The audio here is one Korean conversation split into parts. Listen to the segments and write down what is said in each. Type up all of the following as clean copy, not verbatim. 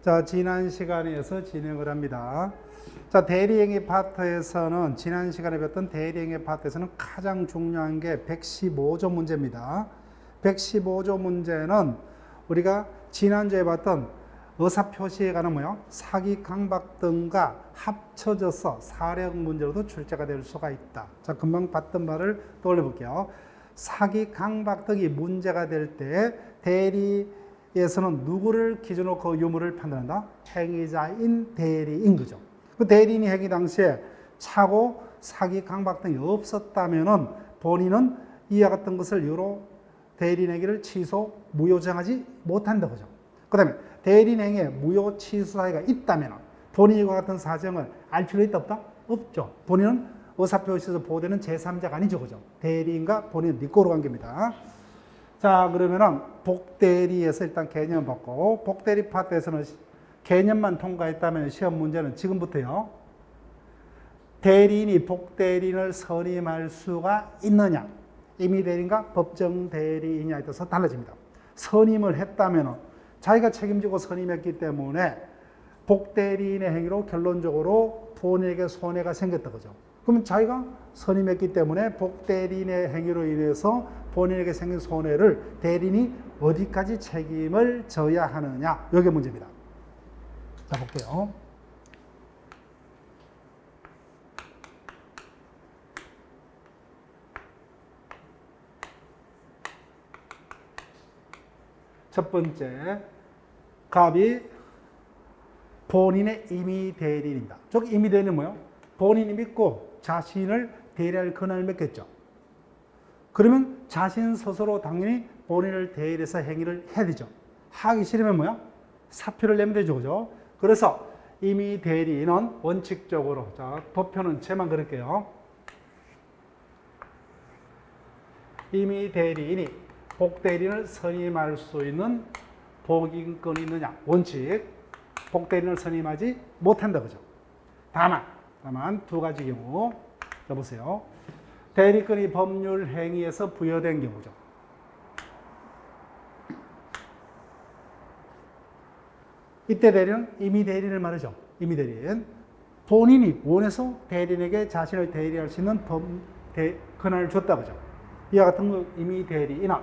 자, 지난 시간에서 진행을 합니다. 자, 대리행위 파트에서는 지난 시간에 배웠던 대리행위 파트에서는 가장 중요한 게 115조 문제입니다. 115조 문제는 우리가 지난주에 봤던 의사표시에 관한 사기, 강박 등과 합쳐져서 사례형 문제로도 출제가 될 수가 있다. 자, 금방 봤던 말을 떠올려 볼게요. 사기, 강박 등이 문제가 될 때 대리에서는 누구를 기준으로 그 유무를 판단한다? 행위자인 대리인 거죠. 그 대리인이 행위 당시에 차고, 사기, 강박 등이 없었다면은 본인은 이와 같은 것을 이유로 대리인 행위를 취소, 무효정하지 못한다 거죠. 그 다음에 대리인 행위에 무효 취소 사유가 있다면 본인이 이와 같은 사정을 알 필요 있다 없다? 없죠. 본인은 의사표시에서 보호되는 제3자가 아니죠. 그죠? 대리인과 본인은 니꼬로 관계입니다. 자, 그러면은 복대리에서 일단 개념 받고, 복대리 파트에서는 개념만 통과했다면 시험 문제는 지금부터요. 대리인이 복대리인을 선임할 수가 있느냐? 임의 대리인과 법정 대리인냐에 따라서 달라집니다. 선임을 했다면 자기가 책임지고 선임했기 때문에 복대리인의 행위로 결론적으로 본인에게 손해가 생겼다 그죠. 그러면 자기가 선임했기 때문에 복대리인의 행위로 인해서 본인에게 생긴 손해를 대리인이 어디까지 책임을 져야 하느냐. 이게 문제입니다. 자, 볼게요. 첫 번째, 갑이 본인의 임의 대리인입니다. 즉, 임의 대리인은 뭐예요? 본인이 믿고 자신을 대리할 권한을 맺겠죠. 그러면 자신 스스로 당연히 본인을 대리해서 행위를 해야 되죠. 하기 싫으면 뭐야? 사표를 내면 되죠. 그죠? 그래서 임의 대리인은 원칙적으로, 자, 도표는 제만 그릴게요. 임의 대리인이 복대리인을 선임할 수 있는 복인권이 있느냐? 원칙. 복대리인을 선임하지 못한다. 그죠? 다만 두 가지 경우. 자, 보세요. 대리권이 법률 행위에서 부여된 경우죠. 이때 대리는 임의 대리인을 말하죠. 임의 대리인. 본인이 원해서 대리인에게 자신을 대리할 수 있는 권한을 줬다. 그죠? 이와 같은 임의 대리인은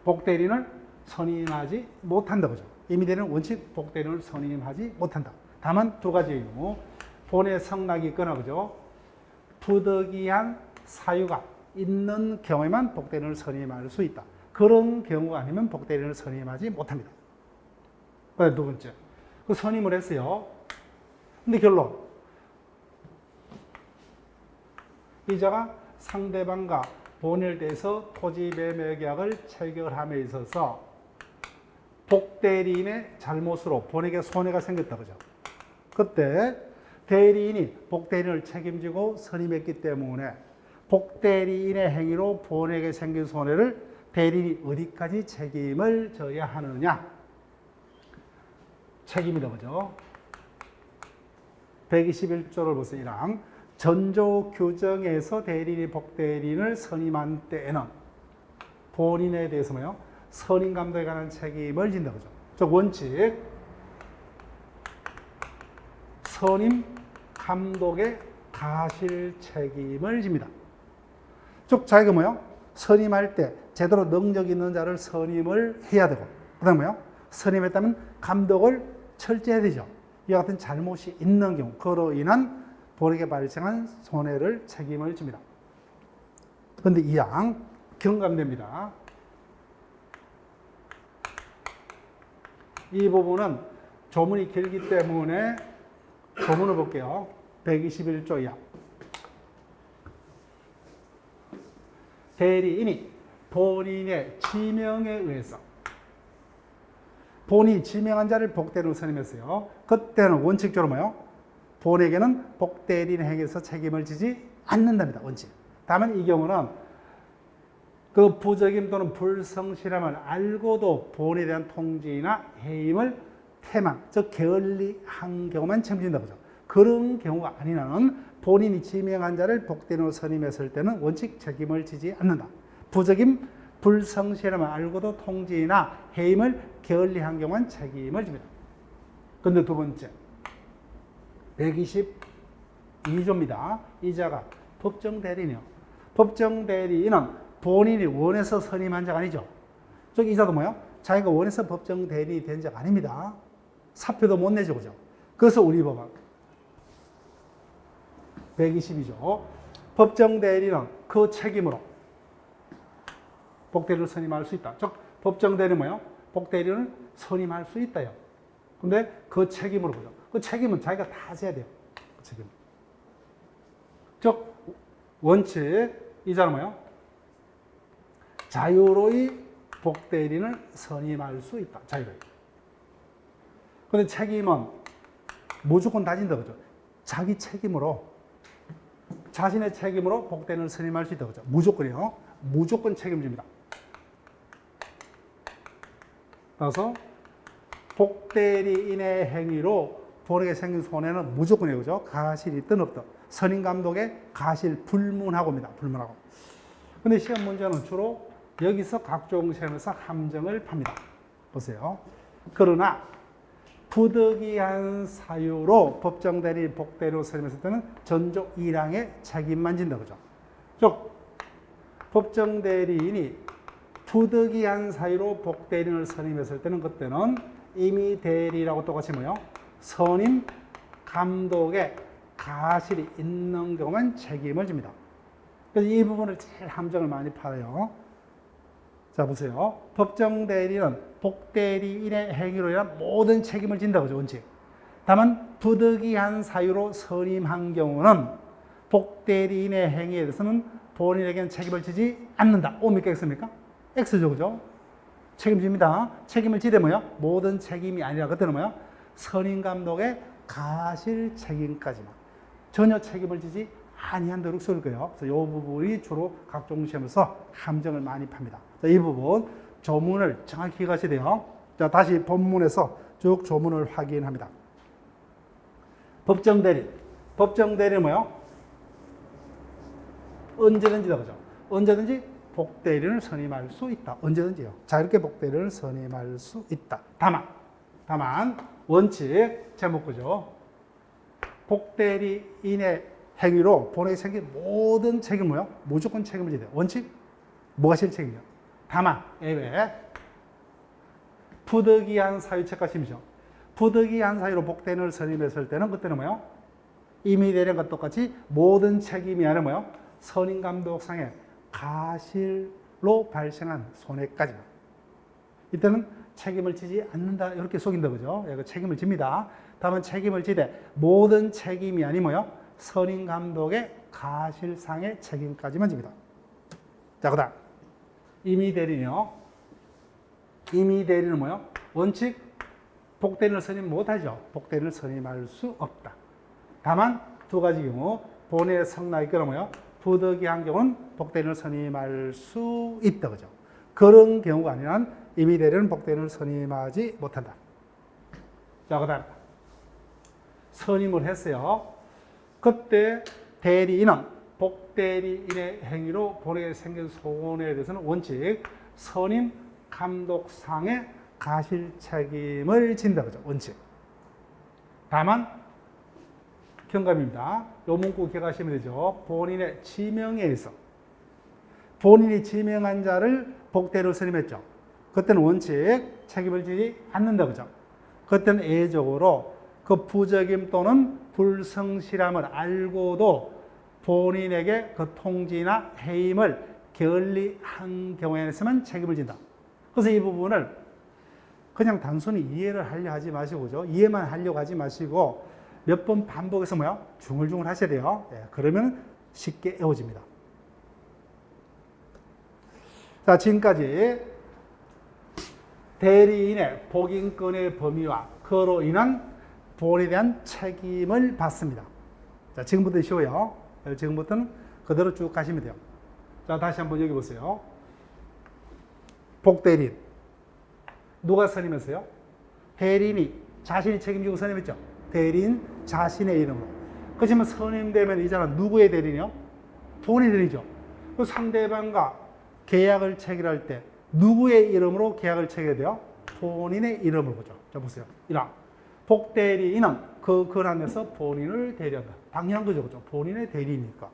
복대리인을 선임하지 못한다. 그죠? 임의 대리인은 원칙 복대리인을 선임하지 못한다. 다만 두 가지 경우. 본의 성락이 있거나, 그죠? 부득이한 사유가 있는 경우에만 복대리인을 선임할 수 있다. 그런 경우가 아니면 복대리인을 선임하지 못합니다. 두 번째, 그 선임을 했어요. 근데 결론, 이자가 상대방과 본인에 대해서 토지 매매 계약을 체결함에 있어서 복대리인의 잘못으로 본에게 손해가 생겼다. 그죠? 그때 대리인이 복대리인을 책임지고 선임했기 때문에 복대리인의 행위로 본에게 생긴 손해를 대리인이 어디까지 책임을 져야 하느냐? 책임이다. 그죠? 121조를 보세요. 1항. 전조 규정에서 대리인이 복대리인을 선임한 때에는 본인에 대해서 뭐요? 선임 감독에 관한 책임을 진다. 그죠? 즉, 원칙. 선임 감독의 가실 책임을 집니다. 즉, 자기가 뭐요? 선임할 때 제대로 능력 있는 자를 선임을 해야 되고, 그 다음에 뭐요? 선임했다면 감독을 철저해야 되죠. 이와 같은 잘못이 있는 경우, 그로 인한 본에게 발생한 손해를 책임을 집니다. 그런데 이 항 경감됩니다. 이 부분은 조문이 길기 때문에 조문을 볼게요. 121조 2항. 대리인이 본인의 지명에 의해서 본인이 지명한 자를 복대리인으로 선임했어요. 그때는 원칙적으로 뭐예요? 본에게는 복대리인 행위에서 책임을 지지 않는답니다. 원칙. 다만 이 경우는 그 부적임 또는 불성실함을 알고도 본에 대한 통지나 해임을 태망, 즉 게을리한 경우만 책임진다. 그죠? 그런 경우가 아닌 한은 본인이 지명한 자를 복대리인으로 선임했을 때는 원칙 책임을 지지 않는다. 부적임 불성실함을 알고도 통지나 해임을 게을리한 경우는 책임을 집니다. 근데 두 번째 122조입니다. 이자가 법정 대리인이요. 법정 대리인은 본인이 원해서 선임한 자가 아니죠. 저기 이자도 뭐요? 자기가 원해서 법정 대리인이 된 자가 아닙니다. 사표도 못 내죠, 그죠? 그래서 우리 법은 122조 법정 대리인은 그 책임으로 복대리를 선임할 수 있다. 즉 법정 대리는 뭐요? 복대리를 선임할 수 있다요. 근데 그 책임으로 보죠. 그 책임은 자기가 다 져야 돼요. 그 책임. 즉 원칙 이자는 뭐요? 자유로이 복대리인을 선임할 수 있다. 자유로이. 근데 책임은 무조건 다진다 그죠? 자기 책임으로 자신의 책임으로 복대리인을 선임할 수 있다 그죠? 무조건이요. 무조건 책임집니다. 따라서 복대리인의 행위로 본에게 생긴 손해는 무조건이에요. 그죠? 가실이 있든 없든. 선임 감독의 가실 불문하고입니다. 불문하고. 근데 시험 문제는 주로 여기서 각종 시험에서 함정을 팝니다. 보세요. 그러나 부득이한 사유로 법정 대리 복대리로 선임했을 때는 전조 1항의 책임만 진다. 그죠? 즉 법정 대리인이 부득이한 사유로 복대리인을 선임했을 때는 그때는 임의 대리라고 똑같이 뭐요? 선임 감독의 가실이 있는 경우만 책임을 집니다. 그래서 이 부분을 제일 함정을 많이 팔아요. 자 보세요. 법정 대리는 복대리인의 행위로 인한 모든 책임을 진다 그죠? 원칙. 다만 부득이한 사유로 선임한 경우는 복대리인의 행위에 대해서는 본인에게는 책임을 지지 않는다. 오 몇 개 X입니까? X죠, 그죠? 책임집니다. 책임을 지되 뭐야? 모든 책임이 아니라 그때는 뭐야? 선임 감독의 가실 책임까지만. 전혀 책임을 지지 아니한다고 쏠 거예요. 그래서 이 부분이 주로 각종 시험에서 함정을 많이 팝니다. 자, 이 부분 조문을 정확히 기억하셔야 돼요. 자, 다시 본문에서 쭉 조문을 확인합니다. 법정 대리. 법정 대리는 뭐요? 언제든지다, 그죠? 언제든지 복대리인을 선임할 수 있다. 언제든지요. 자유롭게 복대리인을 선임할 수 있다. 다만 원칙 제목 그죠? 복대리인의 행위로 본에게 생긴 모든 책임을 뭐요? 무조건 책임을 져야 돼요. 원칙 뭐가 제일 책임이요? 다만 예외 부득이한 사유 책가심이죠. 부득이한 사유로 복대리인을 선임했을 때는 그때는 뭐요? 임의 대리인과 똑같이 모든 책임이 아니라 뭐요? 선임 감독상의 가실로 발생한 손해까지만. 이때는 책임을 지지 않는다. 이렇게 속인다. 그죠? 예, 책임을 집니다. 다만 책임을 지되 모든 책임이 아니 뭐요? 선임 감독의 가실상의 책임까지만 집니다. 자, 그 다음. 임의 대리인이요. 임의 대리인은 뭐요? 원칙 복대리인을 선임 못하죠. 복대리인을 선임할 수 없다. 다만 두 가지 경우 본의 성락이 끊어 뭐요? 부득이한 경우는 복대리인을 선임할 수 있다. 그죠? 그런 경우가 아니면 임의 대리인은 복대리인을 선임하지 못한다. 자, 그 다음. 선임을 했어요. 그때 대리인은 복대리인의 행위로 본에게 생긴 손해에 대해서는 원칙 선임 감독상의 가실 책임을 진다. 그죠? 원칙. 다만 경감입니다. 요 문구 기억하시면 되죠. 본인의 지명에 의해서 본인이 지명한 자를 복대리로 선임했죠. 그때는 원칙 책임을 지지 않는다. 그죠? 그때는 예외적으로 그 부적임 또는 불성실함을 알고도 본인에게 그 통지나 해임을 게을리한 경우에서만 책임을 진다. 그래서 이 부분을 그냥 단순히 이해를 하려 하지 마시고, 그죠? 이해만 하려고 하지 마시고 몇 번 반복해서 뭐야? 중얼중얼 하셔야 돼요. 예, 그러면 쉽게 외워집니다. 자, 지금까지 대리인의 복인권의 범위와 그로 인한 본에 대한 책임을 받습니다. 자, 지금부터 쉬워요. 지금부터는 그대로 쭉 가시면 돼요. 자, 다시 한번 여기 보세요. 복대리인. 누가 선임했어요? 대리인이 자신이 책임지고 선임했죠. 대리인 자신의 이름으로. 그렇지만 선임되면 이자는 누구의 대리인이요? 본인의 대리죠. 그 상대방과 계약을 체결할 때 누구의 이름으로 계약을 체결해야 돼요? 본인의 이름을 보죠. 자, 보세요. 1항. 복대리인은 그 권한에서 본인을 대리한다. 당연한 거죠. 그죠? 본인의 대리니까.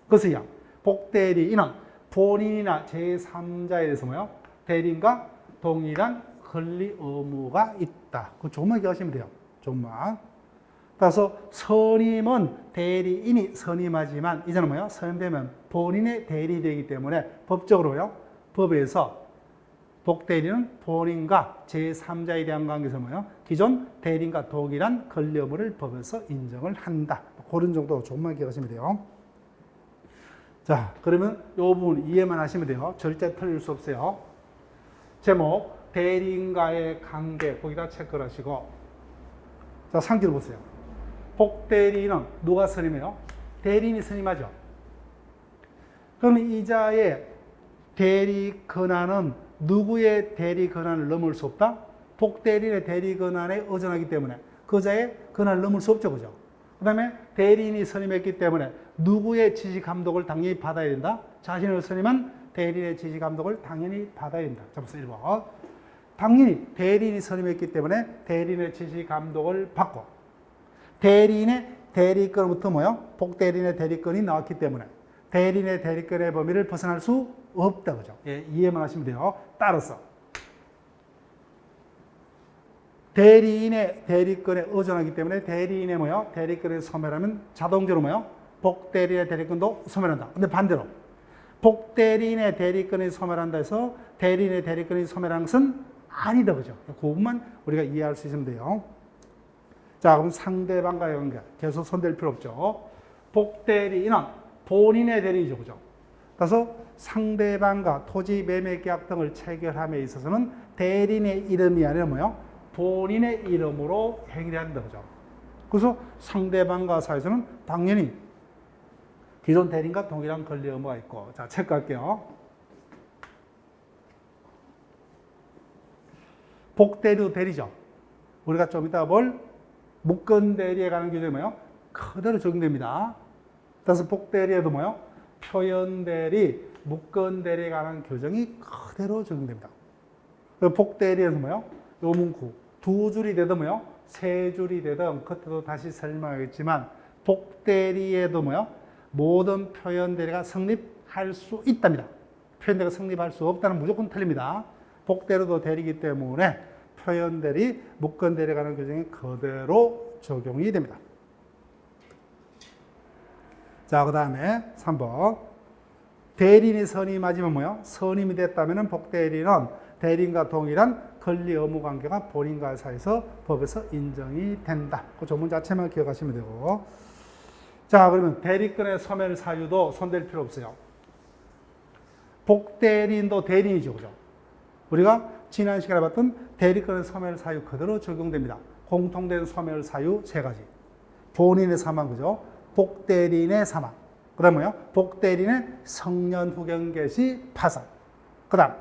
그래서 2항. 복대리인은 본인이나 제3자에 대해서 뭐요? 대리인과 동일한 권리 의무가 있다. 그 조금만 기억하시면 돼요. 조금만. 따라서 선임은 대리인이 선임하지만 이제는 뭐요? 선임되면 본인의 대리되기 때문에 법적으로요. 법에서 복대리는 본인과 제3자에 대한 관계에서 뭐요? 기존 대리인과 동일한 권리 의무를 법에서 인정을 한다. 그런 정도 조금만 기억하시면 돼요. 자, 그러면 이 부분 이해만 하시면 돼요. 절대 틀릴 수 없어요. 제목, 대리인과의 관계, 거기다 체크를 하시고. 자, 상기를 보세요. 복대리인은 누가 선임해요? 대리인이 선임하죠. 그러면 이자의 대리 권한은 누구의 대리 권한을 넘을 수 없다? 복대리인의 대리 권한에 의존하기 때문에 그자의 권한을 넘을 수 없죠. 그죠? 그 다음에 대리인이 선임했기 때문에 누구의 지시 감독을 당연히 받아야 된다? 자신을 선임한 대리인의 지시 감독을 당연히 받아야 된다. 자, 보세요. 1번. 당연히 대리인이 선임했기 때문에 대리인의 지시 감독을 받고 대리인의 대리권부터 뭐요? 복대리인의 대리권이 나왔기 때문에 대리인의 대리권의 범위를 벗어날 수 없다. 그죠? 예, 이해만 하시면 돼요. 따라서 대리인의 대리권에 의존하기 때문에 대리인의 뭐요? 대리권에 소멸하면 자동적으로 뭐요? 복대리인의 대리권도 소멸한다. 근데 반대로 복대리인의 대리권이 소멸한다 해서 대리인의 대리권이 소멸하는 것은 아니다. 그죠? 그 부분만 우리가 이해할 수 있으면 돼요. 자, 그럼 상대방과의 관계. 계속 손댈 필요 없죠. 복대리인은 본인의 대리인이죠. 그죠? 그래서 상대방과 토지 매매 계약 등을 체결함에 있어서는 대리인의 이름이 아니라 뭐요? 본인의 이름으로 행위를 한다. 그죠? 그래서 상대방과 사이에서는 당연히 기존 대리인과 동일한 권리 의무가 있고. 자, 체크할게요. 복대리도 대리죠. 우리가 좀 이따 볼 무권 대리에 관한 규정이 뭐요? 그대로 적용됩니다. 따라서 복대리에도 뭐요? 표현 대리, 무권 대리에 관한 규정이 그대로 적용됩니다. 복대리에서 뭐요? 요 문구 두 줄이 되든 뭐요? 세 줄이 되든 그때도 다시 설명하겠지만 복대리에도 뭐요? 모든 표현 대리가 성립할 수 있답니다. 표현 대리가 성립할 수 없다는 무조건 틀립니다. 복대리도 대리이기 때문에 표현 대리, 무권 대리에 관한 규정이 그대로 적용이 됩니다. 자, 그 다음에 3번. 대리인이 선임하지만 뭐요? 선임이 됐다면 복대리는 대리인과 동일한 권리 의무 관계가 본인과 사이에서 법에서 인정이 된다. 그 조문 자체만 기억하시면 되고. 자, 그러면 대리권의 소멸 사유도 손댈 필요 없어요. 복대리인도 대리인이죠. 그죠? 우리가 지난 시간에 봤던 대리권의 소멸 사유 그대로 적용됩니다. 공통된 소멸 사유 세 가지. 본인의 사망, 그죠? 복대리인의 사망. 그 다음 뭐요? 복대리인의 성년 후견 개시 파산. 그 다음,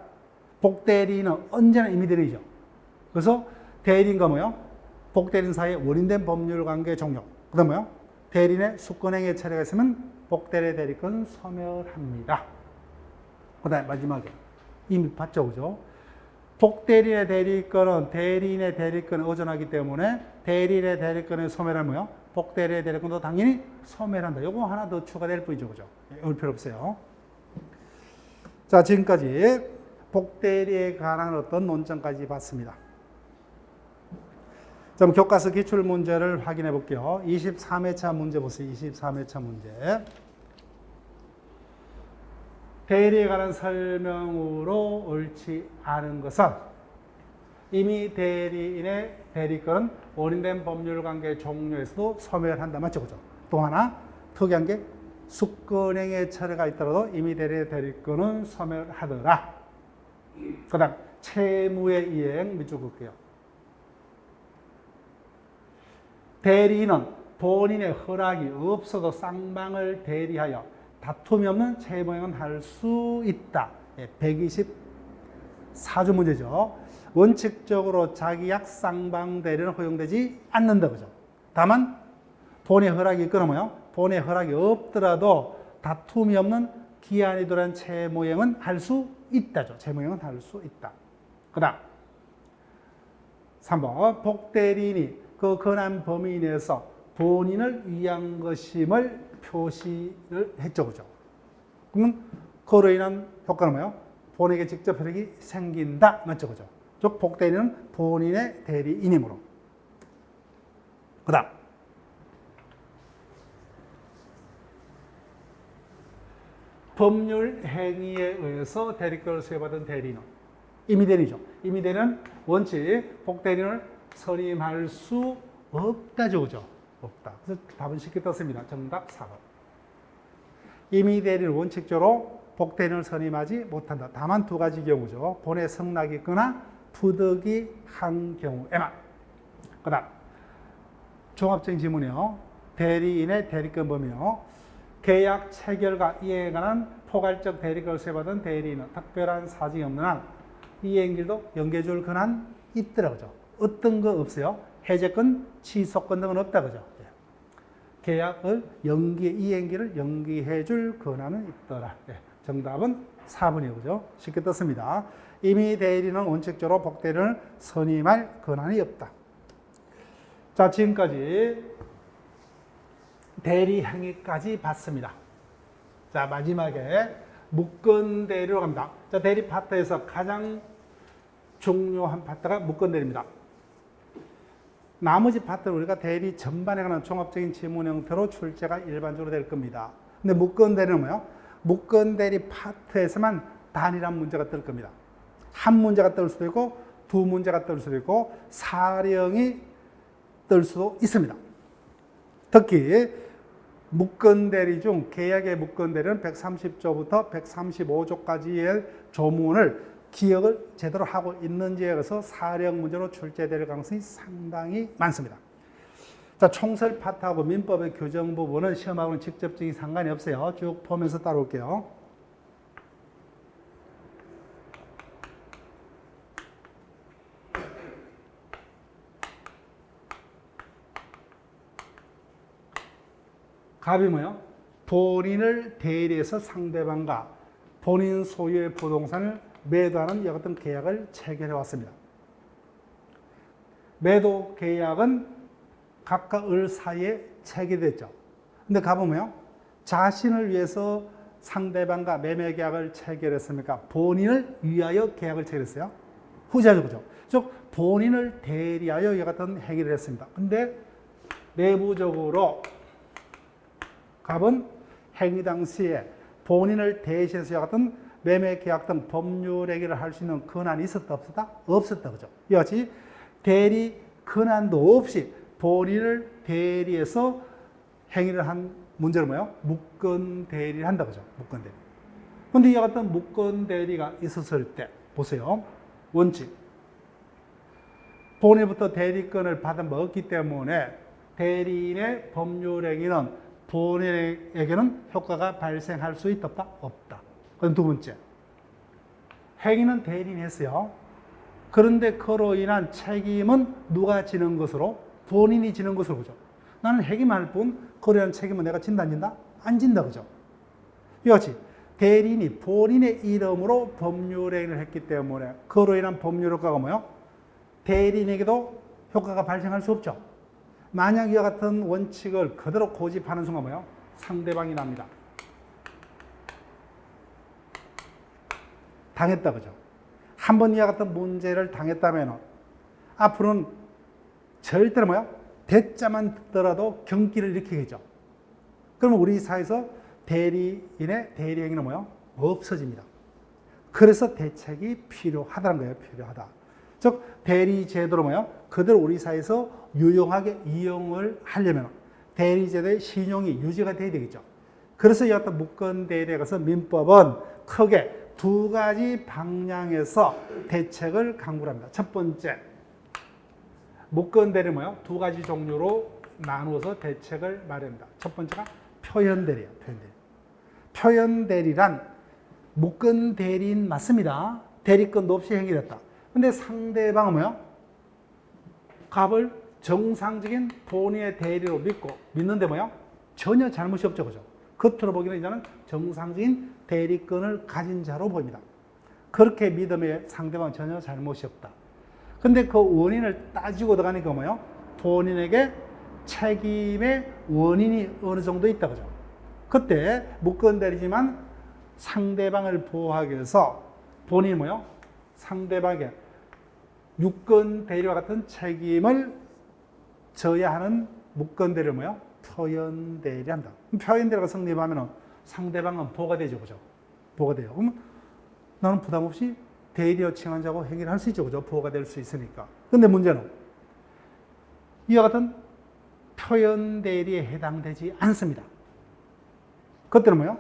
복대리인은 언제나 임의대리이죠. 그래서 대리인과 뭐요? 복대리인 사이에 원인된 법률 관계 종료. 그 다음 뭐요? 대리인의 수권행위 처리가 있으면 복대리의 대리권 소멸합니다. 그 다음 마지막에 이미 봤죠, 그죠? 복대리인의 대리권은 대리인의 대리권에 의존하기 때문에 대리인의 대리권을 소멸하면 뭐요? 복대리인의 대리권도 당연히 소멸한다. 요거 하나 더 추가될 뿐이죠, 그죠? 올 필요 없어요. 자, 지금까지 복대리에 관한 어떤 논점까지 봤습니다. 그럼 교과서 기출 문제를 확인해 볼게요. 23회차 문제 보세요. 23회차 문제. 대리에 관한 설명으로 옳지 않은 것은 이미 대리인의 대리권은 원인된 법률관계 종료에서도 소멸한다. 맞죠? 그죠? 또 하나 특이한 게 수권행위 처리가 있더라도 이미 대리인의 대리권은 소멸하더라. 그 다음 채무의 이행 밑줄 볼게요. 대리인은 본인의 허락이 없어도 쌍방을 대리하여 다툼이 없는 채무행은 할 수 있다. 124조 문제죠. 원칙적으로 자기약 쌍방 대리는 허용되지 않는다. 그죠? 다만 본의 허락이 있거나 뭐요? 본의 허락이 없더라도 다툼이 없는 기한이 도래한 채무행은 할 수 있다죠. 채무행은 할 수 있다. 그 다음 3번 복대리인이 그 권한 범위 내에서 본인을 위한 것임을 표시를 했죠. 그죠? 그러면 그로 인한 효과는 뭐예요? 본에게 직접 혜택이 생긴다. 맞죠? 그죠? 즉 복대리인은 본인의 대리인이므로. 그 다음 법률 행위에 의해서 대리권을 수여받은 대리인은 임의대리죠. 임의대리는 원칙 복대리인을 선임할 수 없다죠. 그죠? 없다. 그래서 답은 쉽게 떴습니다. 정답 4번. 임의대리는 원칙적으로 복대리인을 선임하지 못한다. 다만 두 가지 경우죠. 본의 성락이 있거나 부득이 한 경우에만. 그 다음 종합적인 지문이요. 대리인의 대리권 범위요. 계약 체결과 이행에 관한 포괄적 대리권을 수여받은 대리인은 특별한 사정이 없는 한 이행길도 연계줄 권한 있더라. 그죠? 어떤 거 없어요? 해제권, 취소권 등은 없다. 그죠? 계약을 이행기를 연기해 줄 권한은 있더라. 정답은 4번이에요. 그죠? 쉽게 떴습니다. 임의 대리인은 원칙적으로 복대리인을 선임할 권한이 없다. 자, 지금까지 대리 행위까지 봤습니다. 자, 마지막에 무권 대리로 갑니다. 자, 대리 파트에서 가장 중요한 파트가 무권 대리입니다. 나머지 파트는 우리가 대리 전반에 관한 종합적인 지문 형태로 출제가 일반적으로 될 겁니다. 근데 무권 대리는 뭐예요? 무권 대리 파트에서만 단일한 문제가 뜰 겁니다. 한 문제가 뜰 수도 있고 두 문제가 뜰 수도 있고 사령이 뜰 수도 있습니다. 특히 무권 대리 중 계약의 무권 대리는 130조부터 135조까지의 조문을 기억을 제대로 하고 있는지에 의해서 사령 문제로 출제될 가능성이 상당히 많습니다. 자, 총설 파트하고 민법의 규정 부분은 시험하고는 직접적인 상관이 없어요. 쭉 보면서 따라올게요. 갑이 뭐예요? 본인을 대리해서 상대방과 본인 소유의 부동산을 매도하는 이와 같은 계약을 체결해 왔습니다. 매도 계약은 각각 을 사이에 체결됐죠. 근데 갑은 뭐예요? 자신을 위해서 상대방과 매매 계약을 체결했습니까? 본인을 위하여 계약을 체결했어요? 후자죠, 그죠? 즉 본인을 대리하여 이와 같은 행위를 했습니다. 근데 내부적으로 갑은 행위 당시에 본인을 대신해서 같은 매매 계약 등 법률 행위를 할 수 있는 권한이 있었다 없었다? 없었다. 그죠? 이와 같이 대리 권한도 없이 본인을 대리해서 행위를 한 문제는 뭐예요? 무권 대리를 한다. 그죠? 무권 대리. 근데 이와 같은 무권 대리가 있었을 때 보세요. 원칙. 본인부터 대리권을 받아 먹었기 때문에 대리인의 법률 행위는 본인에게는 효과가 발생할 수 있다 없다? 없다. 그럼 두 번째, 행위는 대리인이 했어요. 그런데 그로 인한 책임은 누가 지는 것으로? 본인이 지는 것으로. 그죠? 나는 행위만 할 뿐 그로 인한 책임은 내가 진다 안 진다? 안 진다. 그죠? 이와 같이 대리인이 본인의 이름으로 법률 행위를 했기 때문에 그로 인한 법률 효과가 뭐예요? 대리인에게도 효과가 발생할 수 없죠. 만약 이와 같은 원칙을 그대로 고집하는 순간 뭐예요? 상대방이 납니다. 당했다. 그죠? 한 번 이와 같은 문제를 당했다면 앞으로는 절대로 뭐예요? 대자만 듣더라도 경기를 일으키겠죠. 그러면 우리 사회에서 대리인의 대리 행위는 뭐예요? 없어집니다. 그래서 대책이 필요하다는 거예요. 필요하다. 즉 대리 제도로 뭐예요? 그대로 우리 사회에서 유용하게 이용을 하려면 대리 제도의 신용이 유지가 돼야 되겠죠. 그래서 이 어떤 무권 대리에 가서 민법은 크게 두 가지 방향에서 대책을 강구합니다. 첫 번째, 무권 대리 뭐예요? 두 가지 종류로 나누어서 대책을 마련합니다. 첫 번째가 표현 대리예요. 표현 대리. 표현 대리란 무권 대리인 맞습니다. 대리권도 없이 행위했다. 근데 상대방은 뭐예요? 갑을 정상적인 본인의 대리로 믿고 믿는데 뭐예요? 전혀 잘못이 없죠. 그죠? 겉으로 보기에는 이제는 정상적인 대리권을 가진 자로 보입니다. 그렇게 믿음에 상대방은 전혀 잘못이 없다. 근데 그 원인을 따지고 들어가니까 뭐예요? 본인에게 책임의 원인이 어느 정도 있다 그죠? 그때 무건대리지만 상대방을 보호하기 위해서 본인이 뭐예요? 상대방에게 유건대리와 같은 책임을 져야 하는 무건대리를 뭐예요? 표현대리 한다. 표현대리가 성립하면 상대방은 보호가 되죠, 그죠? 보호가 돼요. 그러면 나는 부담 없이 대리어 칭한자고 행위를 할 수 있죠, 그죠? 보호가 될 수 있으니까. 근데 문제는 이와 같은 표현대리에 해당되지 않습니다. 그때는 뭐예요?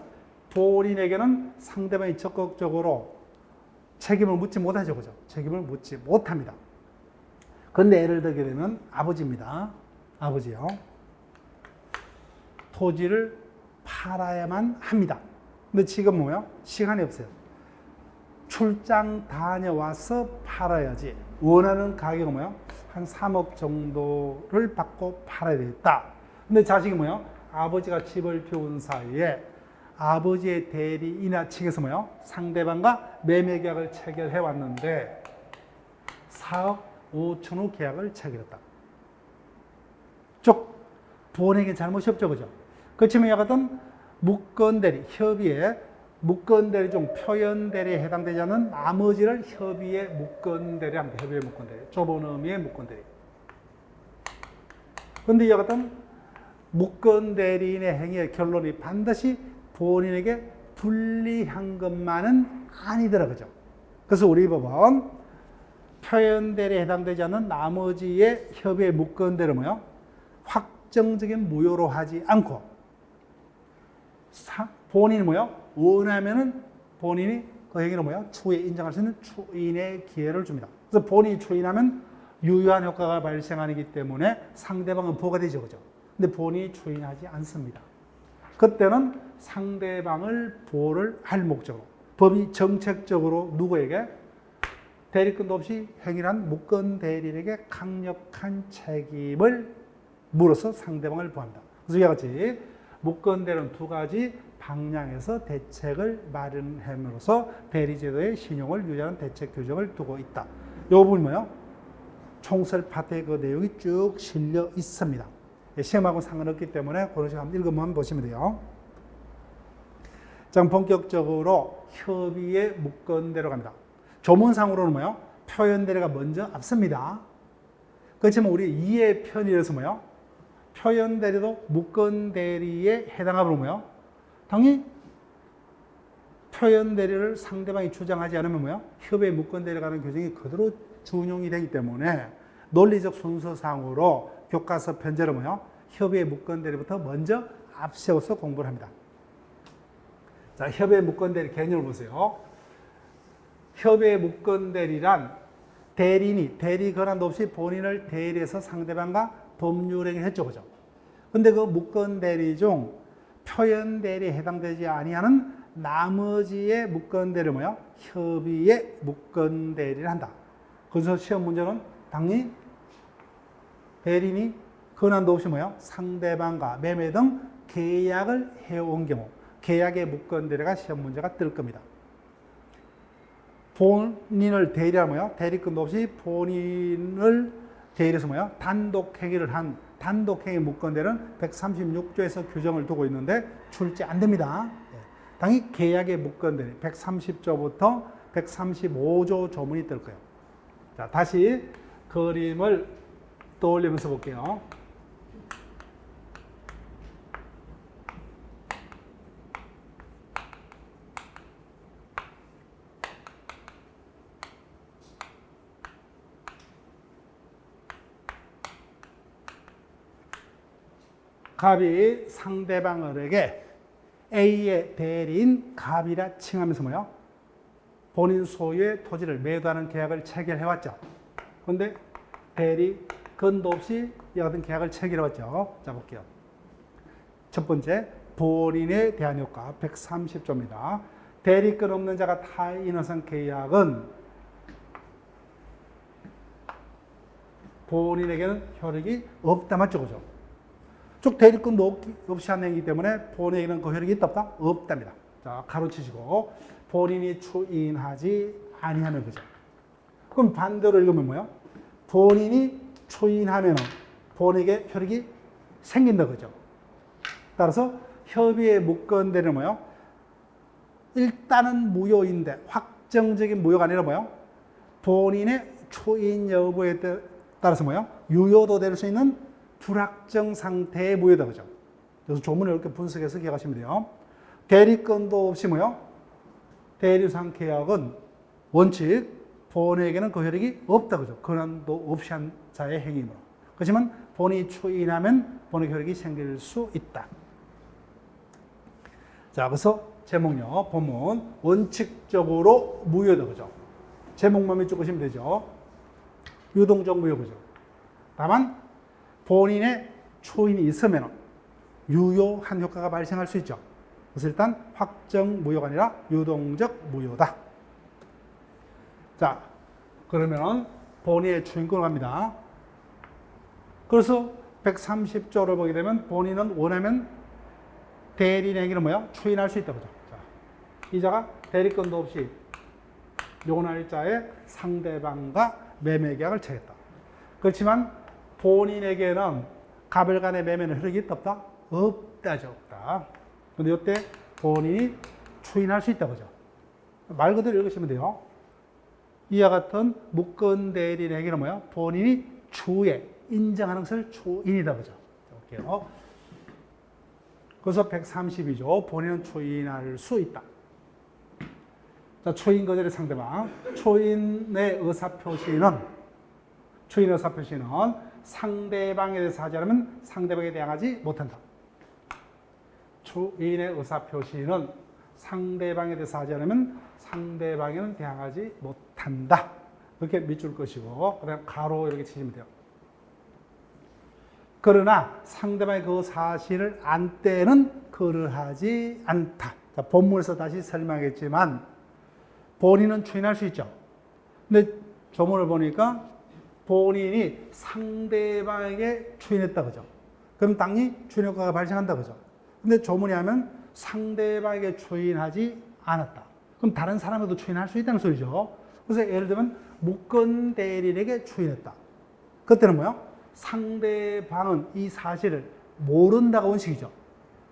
본인에게는 상대방이 적극적으로 책임을 묻지 못하죠, 그죠? 책임을 묻지 못합니다. 근데 예를 들게 되면 아버지입니다. 아버지요. 토지를 팔아야만 합니다. 근데 지금 뭐예요? 시간이 없어요. 출장 다녀와서 팔아야지. 원하는 가격은 뭐예요? 한 3억 정도를 받고 팔아야 되겠다. 근데 자식이 뭐예요? 아버지가 집을 비운 사이에 아버지의 대리인하 측에서 뭐예요? 상대방과 매매 계약을 체결해 왔는데 4억 5천 후 계약을 체결했다. 쭉 본인에게 잘못이 없죠, 그죠? 그렇지만 이와 같은 무건대리, 협의에 무건대리 중 표현대리에 해당되지 않는 나머지를 협의의 무건대리 합니다. 협의의 무건대리. 좁은 의미의 무건대리. 그런데 이와 같은 무건대리인의 행위의 결론이 반드시 본인에게 불리한 것만은 아니더라, 그죠? 그래서 우리 법은 표현대리에 해당되지 않는 나머지의 협의의 무건대리를 뭐요? 확정적인 무효로 하지 않고 본인이 뭐요? 원하면은 본인이 그 행위를 뭐요? 추후에 인정할 수 있는 추인의 기회를 줍니다. 그래서 본인이 추인하면 유효한 효과가 발생하기 때문에 상대방은 보호가 되죠, 그죠? 근데 본인이 추인하지 않습니다. 그때는 상대방을 보호를 할 목적으로 법이 정책적으로 누구에게 대리권도 없이 행위한 무건 대리인에게 강력한 책임을 물어서 상대방을 보호합니다. 그래서 이와 같이 무건 대리는 두 가지 방향에서 대책을 마련함으로써 대리제도의 신용을 유지하는 대책 규정을 두고 있다. 이 부분이 뭐예요? 총설 파트의 그 내용이 쭉 실려 있습니다. 시험하고 상관없기 때문에 그런 식으로 한번 읽어만 보시면 돼요. 자, 본격적으로 협의의 무건대로 갑니다. 조문상으로는 뭐예요? 표현대리가 먼저 앞섭니다. 그렇지만 우리 이해 편의에서 뭐예요? 표현대리도 무건대리에 해당하면 뭐예요? 당연히 표현대리를 상대방이 주장하지 않으면 뭐예요? 협의의 무건대리가 하는 규정이 그대로 준용이 되기 때문에 논리적 순서상으로 교과서 편제로 뭐예요? 협의의 무건대리부터 먼저 앞세워서 공부를 합니다. 자, 협의의 무건대리 개념을 보세요. 협의의 무건대리란 대리인이 대리 권한도 없이 본인을 대리해서 상대방과 법률행위를 했죠, 그죠? 근데 그 무건대리 중 표현대리에 해당되지 아니하는 나머지의 무건대리를 뭐예요? 협의의 무건대리를 한다. 그래서 시험 문제는 당연히 대리인이 권한도 없이 뭐예요? 상대방과 매매 등 계약을 해온 경우 계약의 무건대리가 시험 문제가 뜰 겁니다. 본인을 대리하면 뭐예요? 대리권도 없이 본인을 대리해서 뭐예요? 단독행위를 한 단독행위 무건대리는 136조에서 규정을 두고 있는데 출제 안 됩니다. 당연히 계약의 무건대리 130조부터 135조 조문이 뜰 거예요. 자, 다시 그림을 떠올리면서 볼게요. 갑이 상대방에게 A의 대리인 갑이라 칭하면서 뭐요? 본인 소유의 토지를 매도하는 계약을 체결해왔죠. 그런데 대리권도 없이 이와 같은 계약을 체결해왔죠. 자, 볼게요. 첫 번째, 본인에 대한 효과 130조입니다. 대리권 없는 자가 타인으로선 계약은 본인에게는 효력이 없다, 맞죠? 그죠? 즉 대리권도 없이 한 행위이기 때문에 본인에게는 그 효력이 있다 없다? 없답니다. 자, 가로치시고 본인이 추인하지 아니하면 그죠. 그럼 반대로 읽으면 뭐야? 본인이 추인하면 본에게 효력이 생긴다 그죠. 따라서 협의의 무건대는 뭐요? 일단은 무효인데 확정적인 무효가 아니라 뭐요? 본인의 추인 여부에 따라서 뭐요? 유효도 될 수 있는 불확정 상태의 무효다 그죠. 그래서 조문을 이렇게 분석해서 기억하시면 돼요. 대리권도 없이 뭐요? 대리상 계약은 원칙 본에게는 그 효력이 없다 그죠. 권한도 없이 한 자의 행위이므로. 그렇지만 본이 추인하면 본의 효력이 생길 수 있다. 자, 그래서 제목요. 본문 원칙적으로 무효다 그죠. 제목만 밑줄 그시면 되죠. 유동적 무효 그죠. 다만 본인의 추인이 있으면 유효한 효과가 발생할 수 있죠. 그래서 일단 확정 무효가 아니라 유동적 무효다. 자, 그러면 본인의 추인권을 갑니다. 그래서 130조를 보게 되면 본인은 원하면 대리행위는 뭐야? 추인할 수 있다. 그죠? 자, 이자가 대리권도 없이 요날자의 상대방과 매매계약을 체했다. 그렇지만 본인에게는 갑을 간의 매매는 효력이 있다 없다? 없다죠. 없다. 근데 이때 본인이 추인할 수 있다. 그죠? 말 그대로 읽으시면 돼요. 이와 같은 무권 대리행위는 뭐야? 본인이 추에 인정하는 것을 추인이다. 그죠? 볼게요. 그래서 132조 본인은 추인할 수 있다. 자, 추인 거절의 상대방. 추인의 의사표시는 상대방에 대해서 하지 않으면 상대방에 대항하지 못한다. 추인의 의사표시는 상대방에 대해서 하지 않으면 상대방에는 대항하지 못한다. 이렇게 밑줄 것이고, 그다음 가로 이렇게 치시면 돼요. 그러나 상대방의 그 사실을 안 때는 그러하지 않다. 자, 본문에서 다시 설명하겠지만 본인은 추인할 수 있죠. 근데 조문을 보니까 본인이 상대방에게 추인했다 그죠. 그럼 당연히 추인 효과가 발생한다 그죠. 근데 조문이 하면 상대방에게 추인하지 않았다. 그럼 다른 사람에도 추인할 수 있다는 소리죠. 그래서 예를 들면 무권 대리인에게 추인했다. 그때는 뭐요? 상대방은 이 사실을 모른다가 원칙이죠.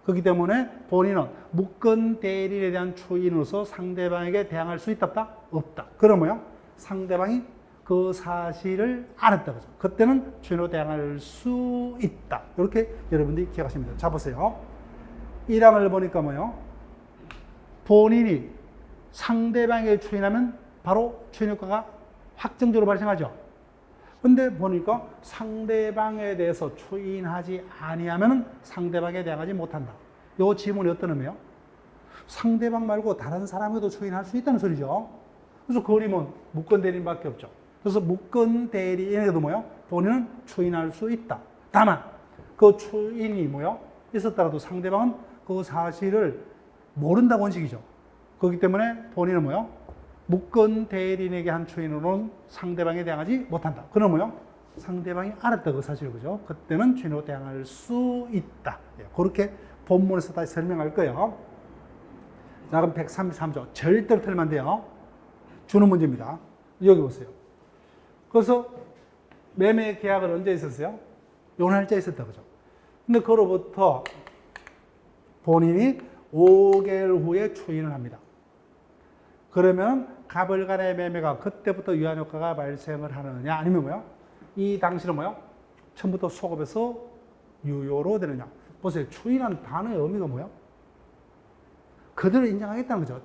그렇기 때문에 본인은 무권 대리인에 대한 추인으로서 상대방에게 대항할 수 있다 없다? 없다. 그러면 상대방이 그 사실을 알았다. 그죠? 그때는 추인으로 대항할 수 있다. 이렇게 여러분들이 기억하시면 돼요. 자, 보세요. 1항을 보니까 뭐요? 본인이 상대방에게 추인하면 바로 추인 효과가 확정적으로 발생하죠. 근데 보니까 상대방에 대해서 추인하지 아니하면 상대방에 대항하지 못한다. 이 지문이 어떤 의미예요? 상대방 말고 다른 사람에도 추인할 수 있다는 소리죠. 그래서 그 어림은 무권 대리인밖에 없죠. 그래서 무권 대리인에게도 뭐요? 본인은 추인할 수 있다. 다만 그 추인이 뭐요? 있었더라도 상대방은 그 사실을 모른다고 원칙이죠. 그렇기 때문에 본인은 뭐요? 무권 대리인에게 한 추인으로는 상대방에 대항하지 못한다. 그럼 뭐요? 상대방이 알았다 그 사실을 그죠? 그때는 추인으로 대항할 수 있다. 예, 그렇게 본문에서 다시 설명할 거예요. 자, 그럼 133조 절대로 틀리면 안 돼요. 주는 문제입니다. 여기 보세요. 그래서 매매 계약은 언제 있었어요? 요날짜에 있었다 그죠? 근데 그로부터 본인이 5개월 후에 추인을 합니다. 그러면 갑을 간의 매매가 그때부터 유한 효과가 발생을 하느냐 아니면 뭐요? 이 당시는 뭐요? 처음부터 소급해서 유효로 되느냐. 보세요. 추인한 단어의 의미가 뭐요? 그대로 인정하겠다는 거죠.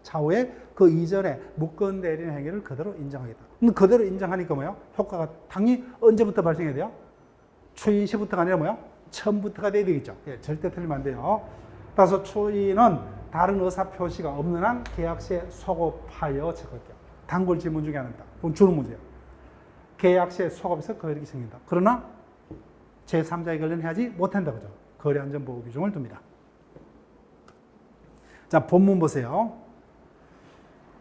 차후에 그 이전에 무권 대리인 행위를 그대로 인정하겠다. 근데 그대로 인정하니까 뭐요? 효과가 당연히 언제부터 발생해야 돼요? 추인 시부터가 아니라 뭐요? 처음부터가 돼야 되겠죠. 예, 절대 틀리면 안 돼요. 따라서 추인은 다른 의사 표시가 없는 한 계약시에 소급하여 적을게요. 단골 질문 중에 하나입니다. 그건 주는 문제예요. 계약시에 소급해서 거래액이 생긴다. 그러나 제3자에 관련해야지 못한다. 그죠? 거래안전보호 규정을 둡니다. 자, 본문 보세요.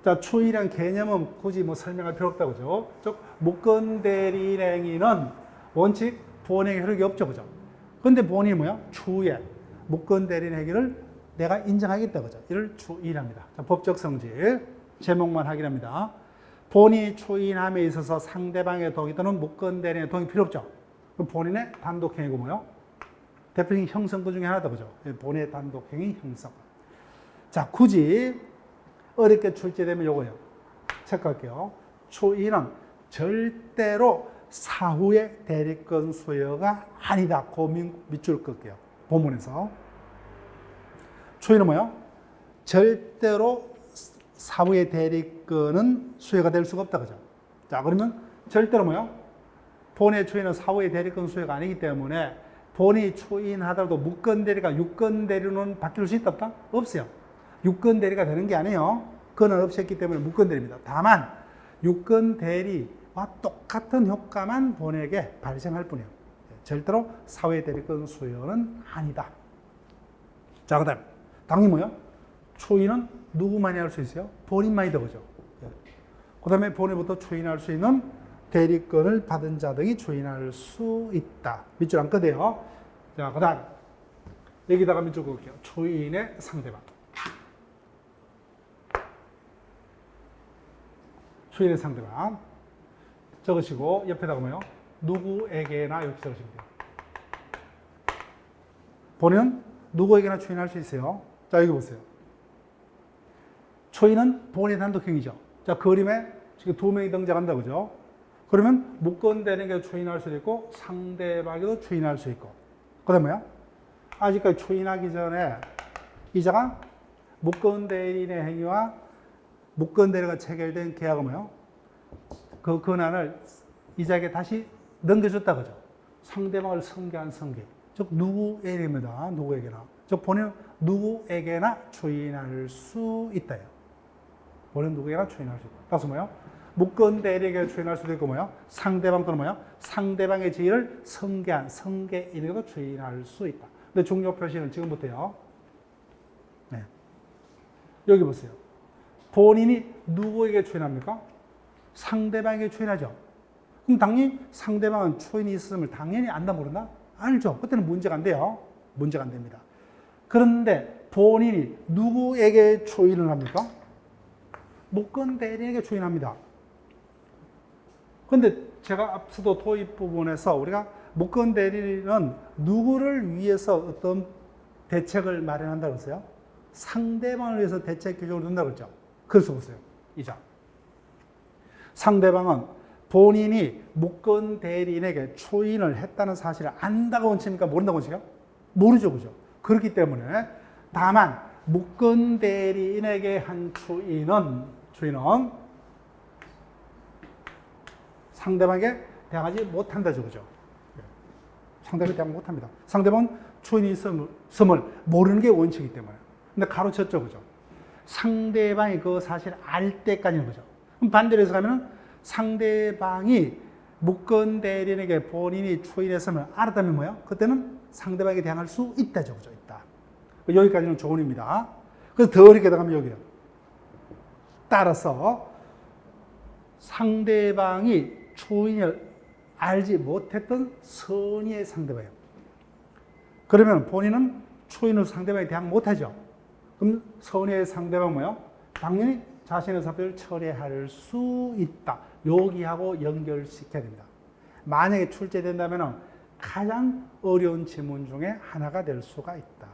자, 추인이란 개념은 굳이 뭐 설명할 필요 없다. 그죠? 즉, 무권 대리인 행위는 원칙 본행의 효력이 없죠. 그죠? 근데 본인이 뭐야? 추후에 무권 대리인 행위를 내가 인정하겠다, 그죠? 이를 추인합니다. 자, 법적 성질. 제목만 확인합니다. 본인이 추인함에 있어서 상대방의 동의 또는 무권 대리인의 동의 필요 없죠? 그럼 본인의 단독행위고 뭐요? 대표적인 형성구 중에 하나다, 그죠? 본인의 단독행위 형성. 자, 굳이 어렵게 출제되면 요거예요. 체크할게요. 추인은 절대로 사후의 대리권 수여가 아니다. 그 밑줄 끌게요. 본문에서. 추인은 뭐요? 절대로 사후의 대리권은 수여가 될 수가 없다, 그죠? 자, 그러면 절대로 뭐요? 본의 추인은 사후의 대리권 수여가 아니기 때문에 본이 추인하더라도 무권 대리가 유권 대리로는 바뀔 수 있다, 없다? 없어요. 유권 대리가 되는 게 아니에요. 그건 없었기 때문에 무권 대리입니다. 다만 유권 대리와 똑같은 효과만 본에게 발생할 뿐이에요. 절대로 사후의 대리권 수여는 아니다. 자, 그 다음 당연히 뭐요? 추인은 누구만이 할 수 있어요? 본인만이 되죠. 그 다음에 본인부터 추인할 수 있는 대리권을 받은 자 등이 추인할 수 있다. 밑줄 안 끄대요. 자, 그 다음 여기다가 밑줄 긋을게요. 추인의 상대방. 추인의 상대방 적으시고 옆에다가 뭐요? 누구에게나 이렇게 적으시면 돼요. 본인은 누구에게나 추인할 수 있어요. 자, 여기 보세요. 추인은 본인의 단독행위죠. 자, 그림에 지금 두 명이 등장한다, 그죠? 그러면 무권 대리인에게 추인할 수도 있고 상대방에도 추인할 수 있고. 그 다음에 뭐야? 아직까지 추인하기 전에 이자가 무권 대리인의 행위와 무권 대리가 체결된 계약은 뭐예요? 그 권한을 이자에게 다시 넘겨줬다, 그죠? 상대방을 성계한 성계. 즉 누구에게입니다. 누구에게나. 즉 본인은 누구에게나 추인할 수 있다요. 본인은 누구에게나 추인할 수 있다. 따라서 뭐예요? 무권 대리에게 추인할 수도 있고 뭐예요? 상대방 또는 뭐예요? 상대방의 지위를 성계한 성계인에게도 추인할 수 있다. 근데 중요 표시는 지금부터요. 네. 여기 보세요. 본인이 누구에게 추인합니까? 상대방에게 추인하죠. 그럼 당연히 상대방은 추인이 있음을 당연히 안다 모른다? 알죠. 그때는 문제가 안 돼요. 문제가 안 됩니다. 그런데 본인이 누구에게 추인을 합니까? 무권 대리인에게 추인합니다. 그런데 제가 앞서도 도입 부분에서 우리가 무권 대리인은 누구를 위해서 어떤 대책을 마련한다고 했어요? 상대방을 위해서 대책 규정을 둔다고 했죠. 그래서 보세요. 이자. 상대방은 본인이 무권 대리인에게 추인을 했다는 사실을 안다고 원칙입니까? 모른다고 원칙이요? 모르죠, 그죠? 그렇기 때문에 다만 무권 대리인에게 한 추인은 상대방에게 대항하지 못한다죠, 그죠? 상대방에게 대항 못합니다. 상대방은 추인이 있음을 모르는 게 원칙이기 때문에. 근데 가로쳤죠, 그죠? 상대방이 그 사실을 알 때까지는 거죠. 그럼 반대로 해서 가면은 상대방이 무권 대리인에게 본인이 추인했음을 알았다면 뭐예요? 그때는 상대방에게 대항할 수 있다죠, 그죠? 있다. 여기까지는 조언입니다. 그래서 더 어렵게 나가면 여기요. 따라서 상대방이 추인을 알지 못했던 선의의 상대방이에요. 그러면 본인은 추인을 상대방에 대항 못하죠. 그럼 선의의 상대방은 뭐예요? 당연히 자신의 사표를 철회할 수 있다. 여기하고 연결시켜야 됩니다. 만약에 출제된다면 가장 어려운 지문 중에 하나가 될 수가 있다.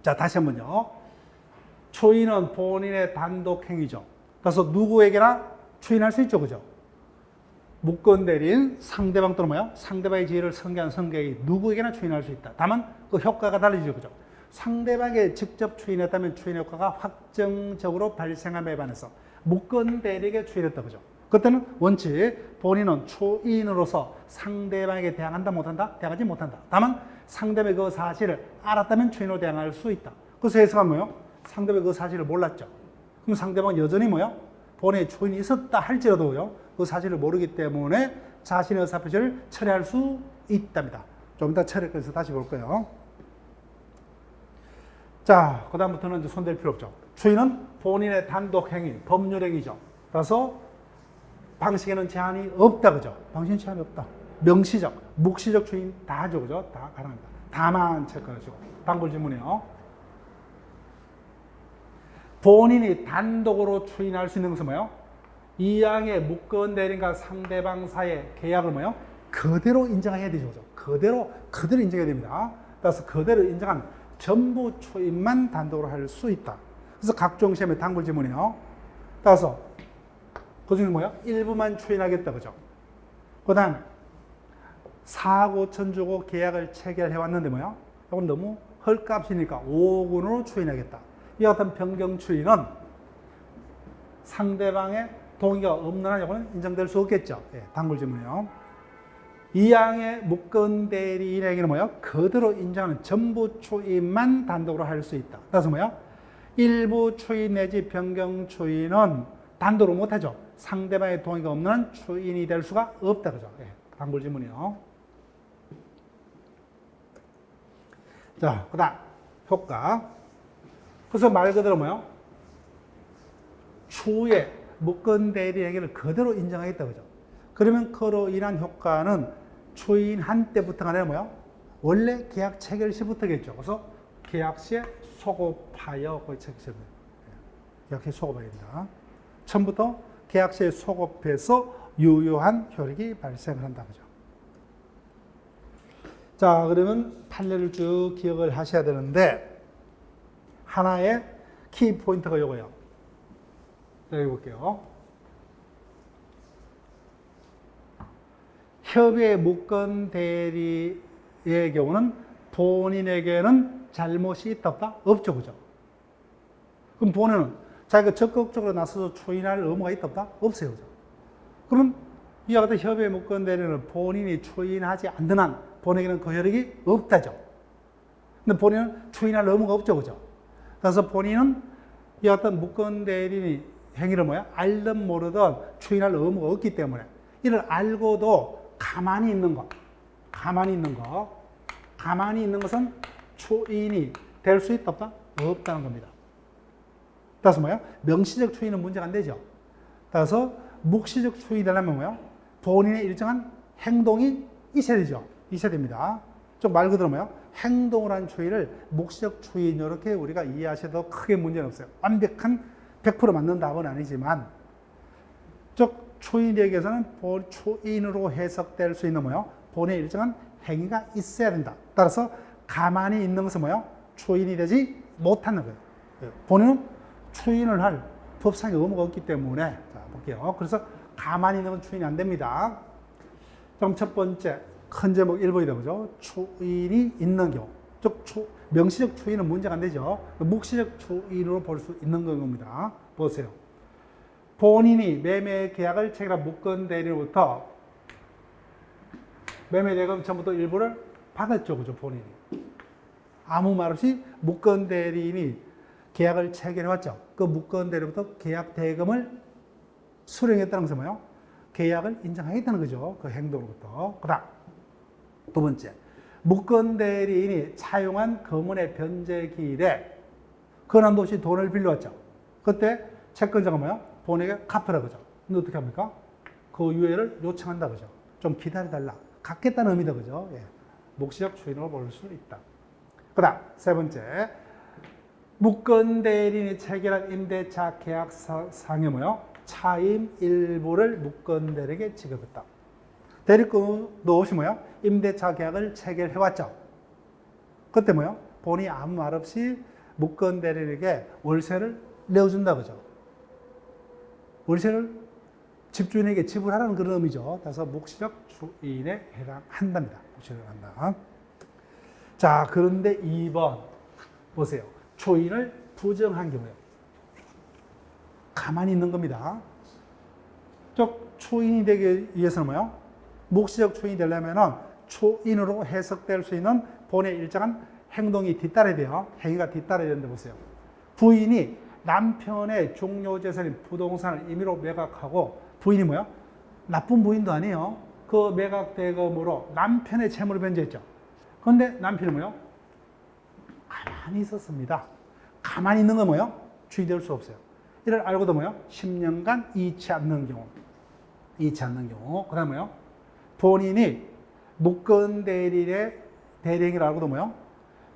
자, 다시 한번요. 추인은 본인의 단독 행위죠. 그래서 누구에게나 추인할 수 있죠, 그죠? 무권 대리인, 상대방 또는 뭐요? 상대방의 지위를 성계한 성계이 누구에게나 추인할 수 있다. 다만 그 효과가 달라지죠, 그죠? 상대방에게 직접 추인했다면 추인 효과가 확정적으로 발생함에 반해서 무권 대리에게 추인했다, 그죠? 그때는 원칙 본인은 추인으로서 상대방에게 대항한다 못한다? 대항하지 못한다. 다만 상대방의 그 사실을 알았다면 추인으로 대항할 수 있다. 그래서 해석은 뭐예요? 상대방이 그 사실을 몰랐죠. 그럼 상대방은 여전히 뭐예요? 본인의 추인이 있었다 할지라도요, 그 사실을 모르기 때문에 자신의 의사표시를 철회할 수 있답니다. 좀 이따 철회해서 다시 볼 거예요. 자, 그 다음부터는 이제 손댈 필요 없죠. 추인은 본인의 단독 행위, 법률 행위죠. 따라서 방식에는 제한이 없다, 그죠? 방식에는 제한이 없다. 명시적, 묵시적 추인 다 하죠, 그죠? 다 가능합니다. 다만 체크하시고. 단골 질문이요. 본인이 단독으로 추인할 수 있는 것은 뭐예요? 이항의 무권 대리인과 상대방 사이의 계약을 뭐예요? 그대로 인정해야 되죠. 그대로 인정해야 됩니다. 따라서 그대로 인정한 전부 추인만 단독으로 할 수 있다. 그래서 각종 시험의 단골 질문이에요. 따라서 그 중에 뭐야? 일부만 추인하겠다, 그죠? 그 다음 4억 5천 주고 계약을 체결해 왔는데 뭐야? 이건 너무 헐값이니까 5억 원으로 추인하겠다. 이 같은 변경 추인은 상대방의 동의가 없는 한 이거는 인정될 수 없겠죠. 예, 단골 질문이에요. 이항의 무권 대리인에게는 뭐야? 그대로 인정하는 전부 추인만 단독으로 할 수 있다. 따라서 뭐야? 일부 추인 내지 변경 추인은 단독으로 못하죠. 상대방의 동의가 없는 한 추인이 될 수가 없다. 그죠? 예, 단골 질문이요. 자, 그 다음 효과. 그래서 말 그대로 뭐요? 추후에 무권 대리에게를 그대로 인정하겠다. 그죠? 그러면 그로 인한 효과는 추인한 때부터가 아니라 뭐요? 원래 계약 체결 시부터겠죠. 그래서 계약 시에 소급하여 거의 체결 시에 계약 시에 소급하게 됩니다. 처음부터 계약 시에 소급해서 유효한 효력이 발생을 한다. 그죠? 자, 그러면 판례를 쭉 기억을 하셔야 되는데 하나의 키 포인트가 이거예요. 여기 볼게요. 협의의 무권 대리의 경우는 본인에게는 잘못이 있다 없다? 없죠. 그죠? 그럼 본인은 자기가 적극적으로 나서서 추인할 의무가 있다 없다? 없어요. 그죠? 그럼 이와 같은 협의의 무권 대리는 본인이 추인하지 않는 한 본인에게는 그 효력이 없다죠. 근데 본인은 추인할 의무가 없죠. 그죠? 그래서 본인은 이와 같은 무권 대리인이 행위를 뭐야? 알든 모르든 추인할 의무가 없기 때문에 이를 알고도 가만히 있는 것은 추인이 될 수 있다 없다? 없다는 겁니다. 따라서 뭐야? 명시적 추인은 문제가 안 되죠. 따라서 묵시적 추인이 되려면 뭐야? 본인의 일정한 행동이 있어야 되죠. 있어야 됩니다. 좀 말 그대로 뭐야? 행동을 한 추인을 묵시적 추인 이렇게 우리가 이해하셔도 크게 문제는 없어요. 완벽한 100% 맞는 답은 아니지만 추인에게서는 추인으로 해석될 수 있는 뭐요? 본의 일정한 행위가 있어야 된다. 따라서 가만히 있는 것은 뭐요? 추인이 되지 못하는 거예요. 본인은 추인을 할 법상의 의무가 없기 때문에 자 볼게요. 그래서 가만히 있는 건 추인이 안 됩니다. 그럼 첫 번째 큰 제목 1번이다 보죠. 추인이 있는 경우. 명시적 추인은 문제가 안 되죠. 묵시적 추인으로 볼 수 있는 겁니다. 보세요. 본인이 매매 계약을 체결한 무권 대리로부터 매매 대금 처음부터 일부를 받았죠. 그죠? 본인이. 아무 말 없이 무권 대리인이 계약을 체결해왔죠. 그 무권 대리로부터 계약 대금을 수령했다는 것은 뭐예요? 계약을 인정하겠다는 거죠. 그 행동으로부터. 그 다음 두 번째. 무권 대리인이 차용한 거문의 변제기일에 권한도 없이 돈을 빌려왔죠. 그때 채권자가 뭐예요? 본인에게 갚으라 그죠. 근데 어떻게 합니까? 그 유예를 요청한다 그죠. 좀 기다려달라. 갚겠다는 의미다 그죠. 예. 묵시적 추인으로 볼 수 있다. 그 다음 세 번째. 무권 대리인이 체결한 임대차 계약상에 뭐예요? 차임 일부를 무권 대리에게 지급했다. 대리권도 없이 뭐예요? 임대차 계약을 체결해왔죠. 그때 뭐예요? 본인이 아무 말 없이 무권 대리에게 월세를 내어준다 그죠. 월세를 집주인에게 지불하라는 그런 의미죠. 따라서 묵시적 추인에 해당한답니다. 묵시적 한다. 자, 그런데 2번 보세요. 추인을 부정한 경우에 가만히 있는 겁니다. 추인이 되기 위해서는 뭐예요? 묵시적 추인이 되려면 추인으로 해석될 수 있는 본의 일정한 행동이 뒤따라야 돼요. 행위가 뒤따라야 되는데 보세요. 부인이 남편의 종료재산인 부동산을 임의로 매각하고 부인이 뭐야? 나쁜 부인도 아니에요. 그 매각 대금으로 남편의 채무를 변제했죠. 그런데 남편이 뭐야? 가만히 있었습니다. 가만히 있는 건 뭐야? 추인될 수 없어요. 이를 알고도 뭐야? 10년간 잃지 않는 경우. 그 다음에 뭐야? 본인이 무권 대리인의 대리행위를 알고도 뭐요?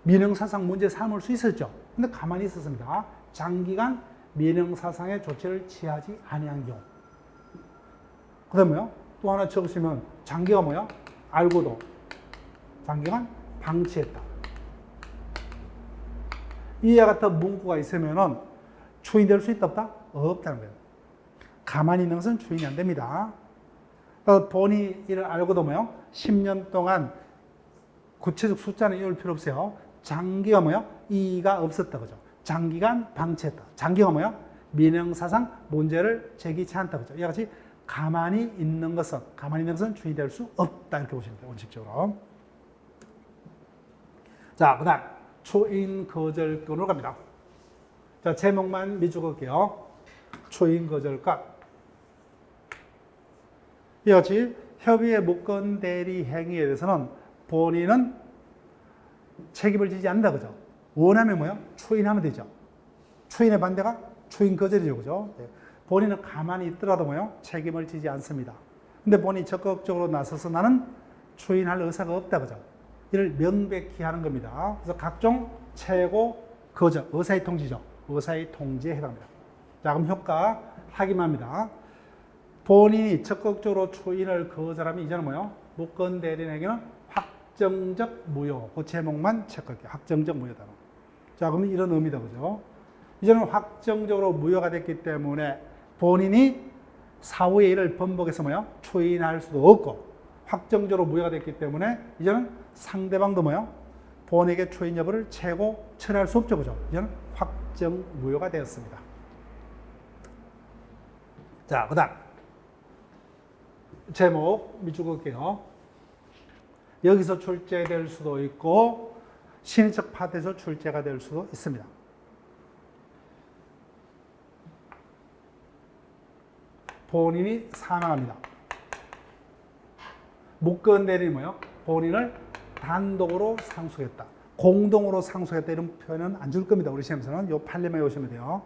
민형사상 문제 삼을 수 있었죠. 근데 가만히 있었습니다. 장기간 민형사상의 조치를 취하지 아니한 경우. 그 다음에 뭐요? 또 하나 적으시면 장기가 뭐야? 알고도 장기간 방치했다. 이와 같은 문구가 있으면은 추인될 수 있다 없다? 없다는 거예요. 가만히 있는 것은 추인이 안 됩니다. 본인이 이를 알고도 뭐요? 10년 동안 구체적 숫자는 이을 필요 없어요. 장기가 뭐요? 이의가 없었다. 그죠? 장기간 방치했다. 장기가 뭐요? 민형사상 문제를 제기치 않다. 그죠? 이와 같이 가만히 있는 것은 추인될 수 없다. 이렇게 보시면 돼요. 원칙적으로. 자, 그 다음 초인 거절권으로 갑니다. 자, 제목만 미적을게요. 초인 거절권. 이와 같이 협의의 무권 대리 행위에 대해서는 본인은 책임을 지지 않는다. 그죠? 원하면 뭐요? 추인하면 되죠. 추인의 반대가 추인 거절이죠. 그죠? 본인은 가만히 있더라도 뭐요? 책임을 지지 않습니다. 근데 본인이 적극적으로 나서서 나는 추인할 의사가 없다. 그죠? 이를 명백히 하는 겁니다. 그래서 각종 최고 거절, 의사의 통지죠. 의사의 통지에 해당합니다. 자, 그럼 효과 확인만 합니다. 본인이 적극적으로 추인을 거절하면 이제는 뭐요? 무권 대리인에게는 확정적 무효. 그 제목만 체크할게요. 확정적 무효다. 자, 그러면 이런 의미다. 그죠? 이제는 확정적으로 무효가 됐기 때문에 본인이 사후에 이를 번복해서 뭐요? 추인할 수도 없고, 확정적으로 무효가 됐기 때문에 이제는 상대방도 뭐요? 본인에게 추인 여부를 채고 처리할 수 없죠. 그죠? 이제는 확정 무효가 되었습니다. 자, 그 다음. 제목 미적을게요. 여기서 출제될 수도 있고 신의적 파트에서 출제가 될 수도 있습니다. 본인이 사망합니다. 무권 대리인이 뭐요? 본인을 단독으로 상속했다. 공동으로 상속했다 이런 표현은 안 줄 겁니다. 우리 시험에서는 요 판례만 오시면 돼요.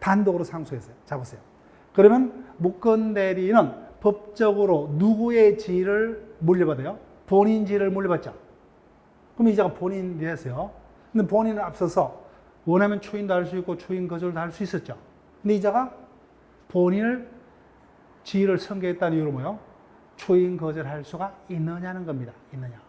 단독으로 상속했어요. 자, 보세요. 그러면 무권 대리인은 법적으로 누구의 지위를 물려받아요? 본인 지위를 물려받죠. 그럼 이자가 본인이 됐어요. 근데 본인을 앞서서 원하면 추인도 할 수 있고 추인 거절도 할 수 있었죠. 근데 이자가 본인을 지위를 승계했다는 이유로 뭐요? 추인 거절할 수가 있느냐는 겁니다. 있느냐.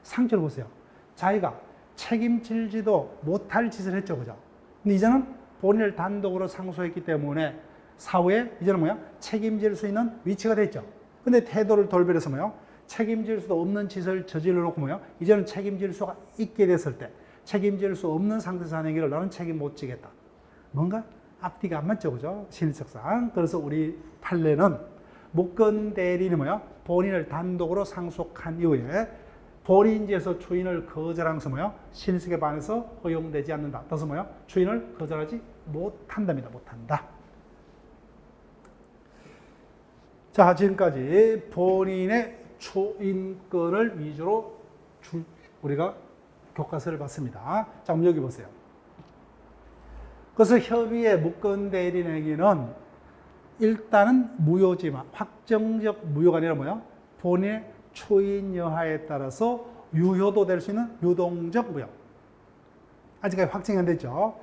상처를 보세요. 자기가 책임질지도 못할 짓을 했죠. 그죠? 근데 이제는 본인을 단독으로 상속했기 때문에 사후에 이제는 뭐야? 책임질 수 있는 위치가 됐죠. 근데 태도를 돌변해서 뭐야? 책임질 수도 없는 짓을 저질러 놓고 뭐야? 이제는 책임질 수가 있게 됐을 때 책임질 수 없는 상태에서 하는 얘기를 나는 책임 못 지겠다. 뭔가 앞뒤가 안 맞죠. 그죠? 신의적상. 그래서 우리 판례는 무권 대리인이 뭐야? 본인을 단독으로 상속한 이후에 본인지에서 추인을 거절하면서 뭐야? 신의적에 반해서 허용되지 않는다. 따라서 뭐야? 추인을 거절하지 못한답니다. 못한다. 자, 지금까지 본인의 추인권을 위주로 우리가 교과서를 봤습니다. 자, 그럼 여기 보세요. 그래서 협의의 무권 대리인에게는 일단은 무효지만 확정적 무효가 아니라 뭐야? 본인의 추인 여하에 따라서 유효도 될 수 있는 유동적 무효. 아직까지 확정이 안 됐죠.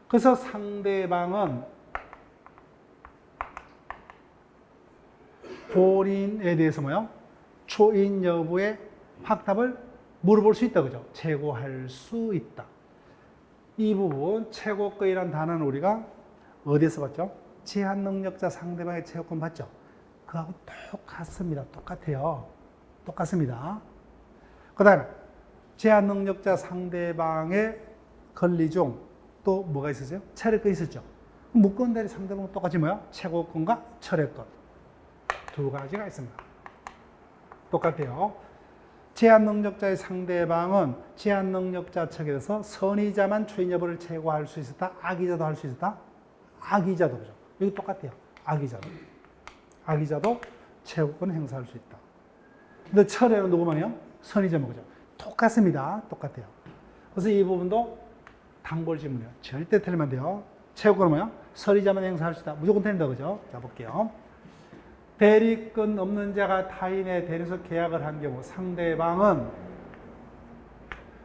그래서 상대방은 본인에 대해서 뭐요? 추인 여부의 확답을 물어볼 수 있다. 그죠? 최고할 수 있다. 이 부분 최고권이라는 단어는 우리가 어디에서 봤죠? 제한 능력자 상대방의 최고권 봤죠? 그하고 똑같습니다. 똑같아요. 똑같습니다. 그 다음에 제한 능력자 상대방의 권리 중 또 뭐가 있었어요? 철회권 있었죠? 무권 대리 상대방은 똑같이 뭐야? 최고권과 철회권. 두 가지가 있습니다. 똑같아요. 제한 능력자의 상대방은 제한 능력자 측에서 선의자만 추인 여부를 최고할 수 있었다. 악의자도 할 수 있었다. 악의자도 그죠. 여기 똑같아요. 악의자도. 악의자도 최고권 행사할 수 있다. 근데 철회는 누구만이요? 선의자만 그죠. 똑같습니다. 똑같아요. 그래서 이 부분도 단골 질문이에요. 절대 틀리면 안 돼요. 최고권은 뭐야? 선의자만 행사할 수 있다. 무조건 틀린다 그죠. 자, 볼게요. 대리권 없는 자가 타인의 대리인으로 계약을 한 경우 상대방은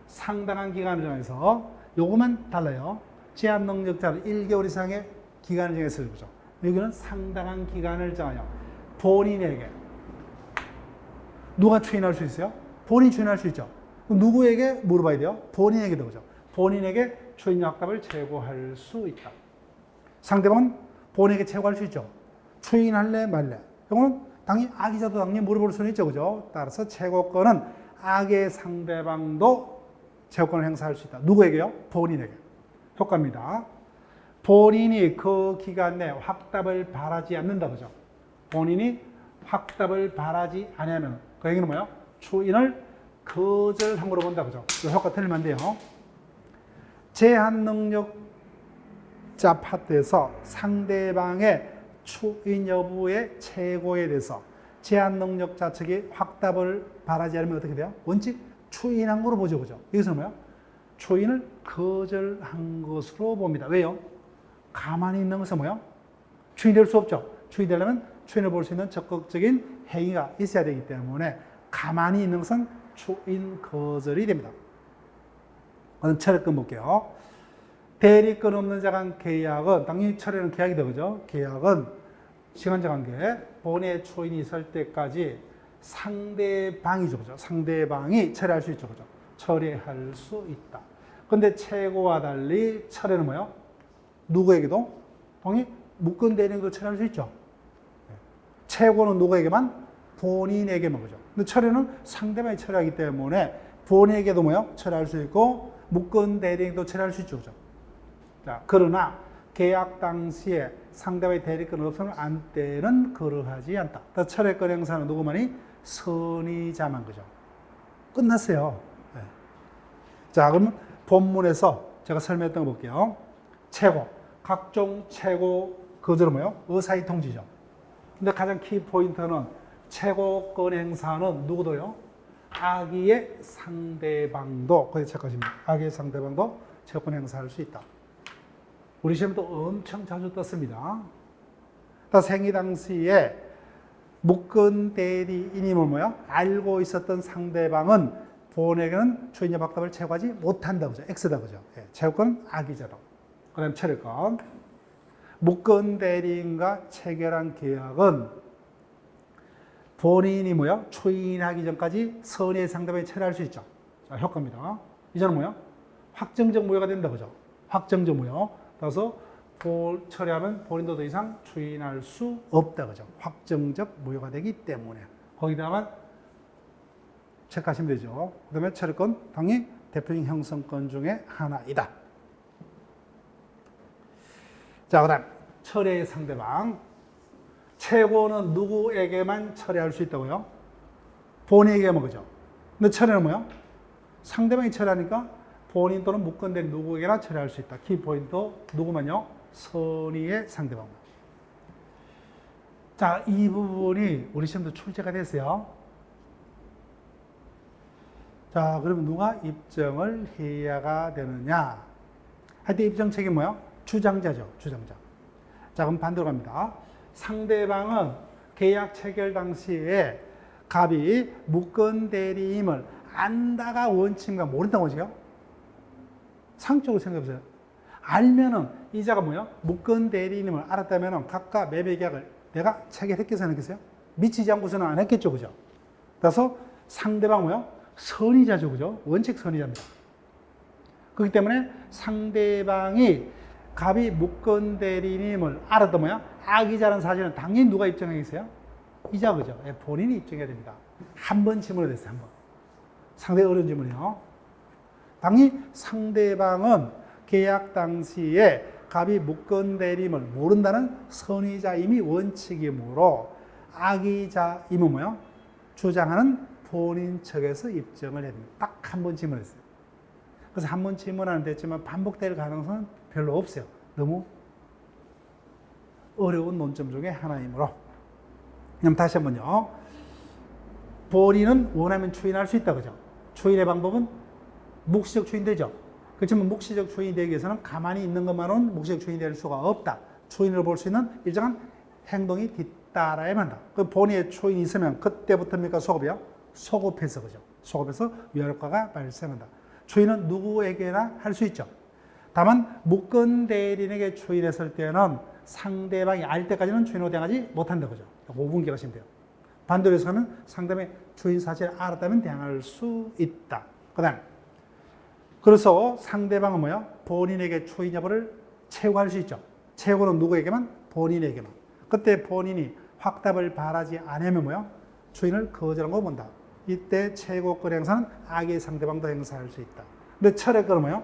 상당한 기간을 정해서 요거만 달라요. 제한 능력자를 1개월 이상의 기간을 정해서 보죠. 여기는 상당한 기간을 정하여 본인에게 누가 추인할 수 있어요? 본인이 추인할 수 있죠. 누구에게 물어봐야 돼요? 본인에게도 그죠. 본인에게 추인 확답을 제고할 수 있다. 상대방은 본인에게 제고할 수 있죠. 추인할래 말래. 이거는 당연히 악의자도 당연히 물어볼 수는 있죠. 그죠? 따라서 제고권은 악의 상대방도 제고권을 행사할 수 있다. 누구에게요? 본인에게. 효과입니다. 본인이 그 기간 내 확답을 바라지 않는다. 그죠? 본인이 확답을 바라지 않으면 그 얘기는 뭐예요? 추인을 거절한 거로 본다. 그죠? 그 효과 틀리면 안 돼요. 제한 능력자 파트에서 상대방의 추인 여부의 최고에 대해서 제한 능력자 측이 확답을 바라지 않으면 어떻게 돼요? 원칙 추인한 거로 보죠. 그죠? 여기서는 뭐예요? 추인을 거절한 것으로 봅니다. 왜요? 가만히 있는 것은 뭐예요? 추인될 수 없죠. 추인되려면 추인을 볼 수 있는 적극적인 행위가 있어야 되기 때문에 가만히 있는 것은 추인 거절이 됩니다. 그럼 철회권 볼게요. 대리권 없는 자 간 계약은 당연히 철회는 계약이다. 그죠? 계약은 시간적 관계 본의 초인이 있을 때까지 상대방이죠. 그죠? 상대방이 철회할 수 있죠. 그죠? 철회할 수 있다. 근데 최고와 달리 철회는 뭐예요? 누구에게도? 당연히 묶은 대리인도 철회할 수 있죠. 최고는 누구에게만? 본인에게만. 그죠? 근데 철회는 상대방이 철회하기 때문에 본인에게도 뭐예요? 철회할 수 있고 묶은 대리인도 철회할 수 있죠. 그죠? 자, 그러나 계약 당시에 상대방의 대리권 없으면 안때는 그러하지 않다. 철회권 행사는 누구만이? 선의자만. 그죠? 끝났어요. 네. 자, 그러면 본문에서 제가 설명했던 거 볼게요. 최고. 각종 최고 거절은 뭐예요? 의사의 통지죠. 근데 가장 키 포인트는 최고권 행사는 누구도요? 악의의 상대방도, 거기에 체크하십니다. 악의의 상대방도 최고권 행사할 수 있다. 우리 시험도 엄청 자주 떴습니다. 생의 당시에 묶은 대리인임을 뭐야? 알고 있었던 상대방은 본에게는 추인여 확답을 제고하지 못한다. 그죠? X다. 그죠? 예, 제고권은 악의자다. 그 다음 철회권. 묶은 대리인과 체결한 계약은 본인이 뭐야? 추인하기 전까지 선의의 상대방이 철회할 수 있죠. 자, 효과입니다. 이제는 뭐야? 확정적 무효가 된다. 그죠? 확정적 무효. 따라서 철회하면 본인도 더 이상 추인할 수 없다. 그죠? 확정적 무효가 되기 때문에. 거기다가 체크하시면 되죠. 그 다음에 철회권, 당연히 대표적인 형성권 중에 하나이다. 자, 그 다음 철회의 상대방. 최고는 누구에게만 철회할 수 있다고요? 본인에게만. 그죠? 근데 철회는 뭐야? 상대방이 철회하니까 본인 또는 묶은된 누구에게나 철회할 수 있다. 키포인트 누구만요? 선의의 상대방. 자, 이 부분이 우리 시험도 출제가 됐어요. 자, 그러면 누가 입증을 해야가 되느냐? 하여튼 입증 책임 뭐야? 주장자죠. 주장자. 자, 그럼 반대로 갑니다. 상대방은 계약 체결 당시에 갑이 묶은 대리임을 안다가 원칙인가 모른다고 하죠? 상적으로 생각해보세요. 알면은 이자가 뭐야? 묶은 대리인임을 알았다면은 각각 매매 계약을 내가 체결했겠어요? 안 했겠어요? 미치지 않고서는 안 했겠죠. 그죠? 그래서 상대방 뭐야? 선의자죠. 그죠? 원칙 선의자입니다. 그렇기 때문에 상대방이 갑이 묶은 대리인임을 알았던 뭐야? 악의자라는 사실은 당연히 누가 입증하겠어요? 이자. 그죠? 본인이 입증해야 됩니다. 한 번 질문을 했어요. 한 번. 상당히 어려운 질문이에요. 당연히 상대방은 계약 당시에 갑이 묶은 대리임을 모른다는 선의자임이 원칙이므로 악의자임은 뭐야? 주장하는 본인 측에서 입증을 해야 됩니다. 딱 한 번 질문했어요. 그래서 한 번 질문하는 됐지만 반복될 가능성은 별로 없어요. 너무 어려운 논점 중에 하나이므로. 그럼 다시 한번요. 본인은 원하면 추인할 수 있다. 그죠? 추인의 방법은 묵시적 추인되죠. 그렇지만 묵시적 추인이 되기 위해서는 가만히 있는 것만으로는 묵시적 추인이 될 수가 없다. 추인을 볼 수 있는 일정한 행동이 뒤따라야만 한다. 그 본인의 추인이 있으면 그때부터입니까? 소급이요? 소급해서. 그죠? 소급해서 위화효과가 발생한다. 추인은 누구에게나 할 수 있죠. 다만 무권 대리인에게 추인했을 때는 상대방이 알 때까지는 추인으로 대응하지 못한다 그죠. 5분 기억하시면 돼요. 반대로 해서는 상대방의 추인 사실을 알았다면 대응할 수 있다. 그다음 그래서 상대방은 뭐야? 본인에게 추인 여부를 채우할 수 있죠. 채우는 누구에게만? 본인에게만. 그때 본인이 확답을 바라지 않으면 뭐야? 추인을 거절한 거 본다. 이때 최고권 행사는 악의 상대방도 행사할 수 있다. 근데 철회권은 뭐예요?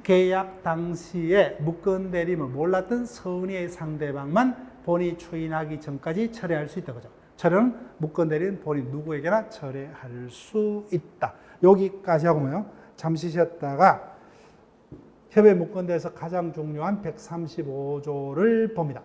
계약 당시에 무권 대리임을 몰랐던 선의의 상대방만 본인이 추인하기 전까지 철회할 수 있다. 그죠? 철회는 무권 대리인 본인 누구에게나 철회할 수 있다. 여기까지 하고 뭐예요? 잠시 쉬었다가 협의 무권대에서 가장 중요한 135조를 봅니다.